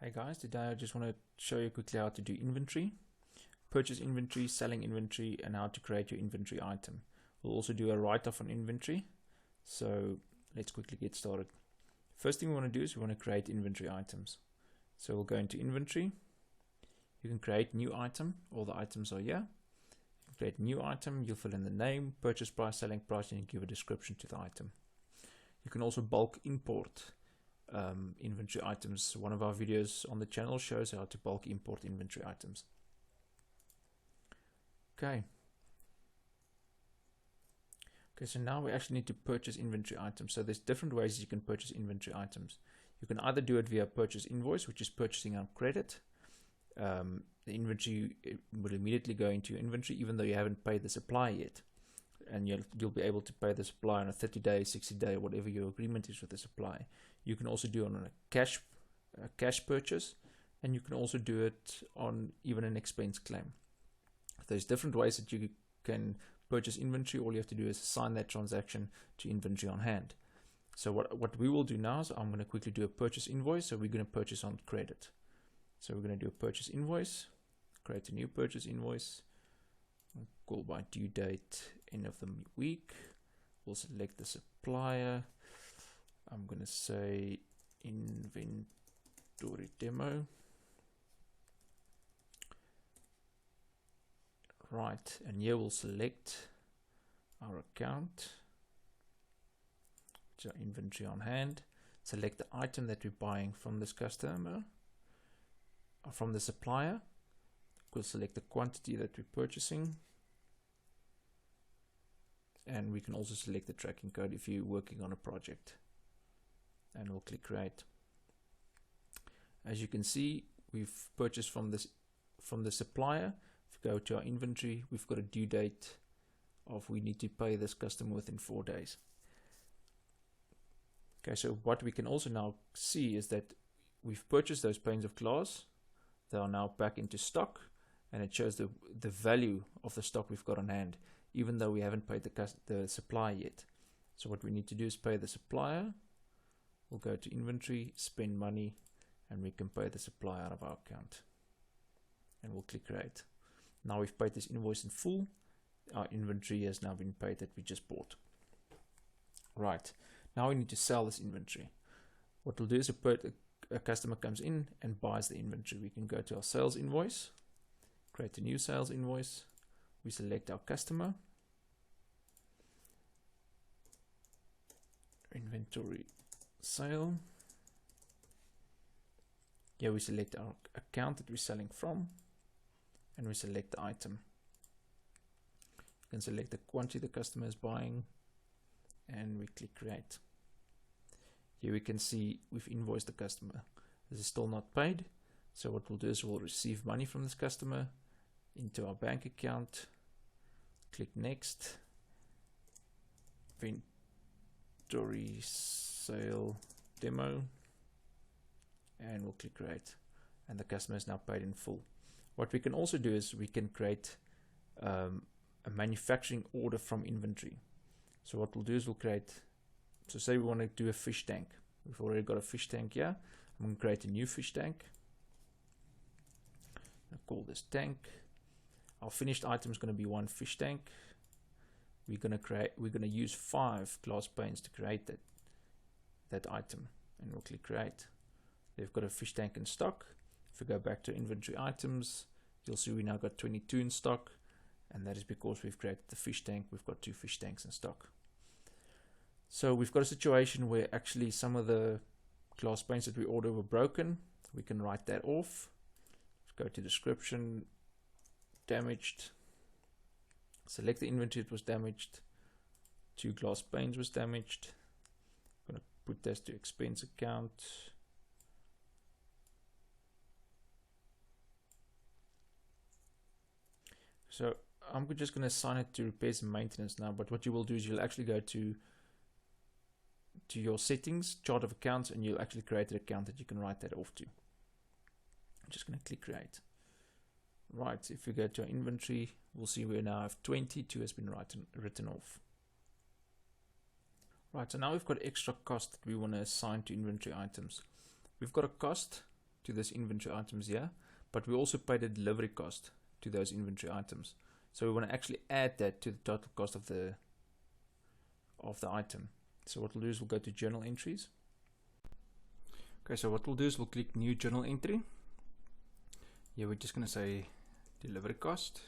Hey guys, today I just want to show you quickly how to do inventory, purchase inventory, selling inventory, and how to create your inventory item. We'll also do a write-off on inventory. So let's quickly get started. First thing we want to do is we want to create inventory items. So we'll go into inventory. You can create new item. All the items are here. You can create new item. You'll fill in the name, purchase price, selling price, and you give a description to the item. You can also bulk import inventory items. One of our videos on the channel shows how to bulk import inventory items. Okay, so now we actually need to purchase inventory items. So there's different ways you can purchase inventory items. You can either do it via purchase invoice, which is purchasing on credit. The inventory will immediately go into your inventory even though you haven't paid the supplier yet. And you'll be able to pay the supplier on a 30-day, 60-day, whatever your agreement is with the supplier. You can also do it on a cash purchase, and you can also do it on even an expense claim. There's different ways that you can purchase inventory. All you have to do is assign that transaction to inventory on hand. So what we will do now is I'm going to quickly do a purchase invoice. So we're going to purchase on credit. So we're going to do a purchase invoice, create a new purchase invoice. Call by due date, end of the week. We'll select the supplier. I'm going to say inventory demo. Right, and here we'll select our account, so inventory on hand. Select the item that we're buying from this customer, or from the supplier. We'll select the quantity that we're purchasing. And we can also select the tracking code if you're working on a project. And we'll click create. As you can see, we've purchased from the supplier. If we go to our inventory, we've got a due date of we need to pay this customer within 4 days. Okay, so what we can also now see is that we've purchased those panes of glass. They are now back into stock, and it shows the value of the stock we've got on hand, even though we haven't paid the supplier yet. So what we need to do is pay the supplier. We'll go to inventory, spend money, and we can pay the supplier out of our account. And we'll click create. Now we've paid this invoice in full. Our inventory has now been paid that we just bought. Right, now we need to sell this inventory. What we'll do is a customer comes in and buys the inventory. We can go to our sales invoice, create a new sales invoice. We select our customer, inventory sale. Here we select our account that we're selling from, and we select the item. You can select the quantity the customer is buying, and we click create. Here we can see we've invoiced the customer. This is still not paid, so what we'll do is we'll receive money from this customer into our bank account. Click next, inventory sale demo, and we'll click create, and the customer is now paid in full. What we can also do is we can create a manufacturing order from inventory. So what we'll do is we'll create, so say we want to do a fish tank. We've already got a fish tank here. I'm going to create a new fish tank. I'll call this tank. Our finished item is going to be one fish tank. We're going to use 5 glass panes to create that item, and we'll click create. They've got a fish tank in stock. If we go back to inventory items, you'll see we now got 22 in stock, and that is because we've created the fish tank. We've got 2 fish tanks in stock. So we've got a situation where actually some of the glass panes that we ordered were broken. We can write that off. Let's go to description, damaged. Select the inventory that was damaged. 2 glass panes was damaged. I'm going to put this to expense account. So I'm just going to assign it to repairs and maintenance now, but what you will do is you'll actually go to your settings, chart of accounts, and you'll actually create an account that you can write that off to. I'm just going to click create. Right, if we go to our inventory, we'll see we now have 22 has been written off. Right, so now we've got extra cost that we want to assign to inventory items. We've got a cost to this inventory items here, but we also paid a delivery cost to those inventory items. So we want to actually add that to the total cost of the item. So what we'll do is we'll go to journal entries. Okay, so what we'll do is we'll click new journal entry. Here we're just going to say delivery cost.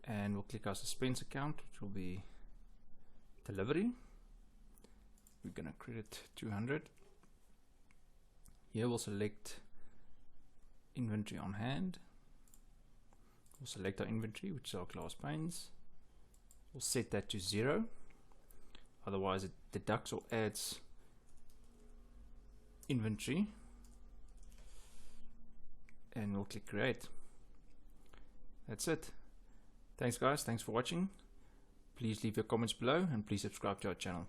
And we'll click our suspense account, which will be delivery. We're going to credit 200. Here we'll select inventory on hand. We'll select our inventory, which is our glass panes. We'll set that to 0. Otherwise it deducts or adds inventory. And we'll click create. That's it. Thanks guys, thanks for watching. Please leave your comments below and please subscribe to our channel.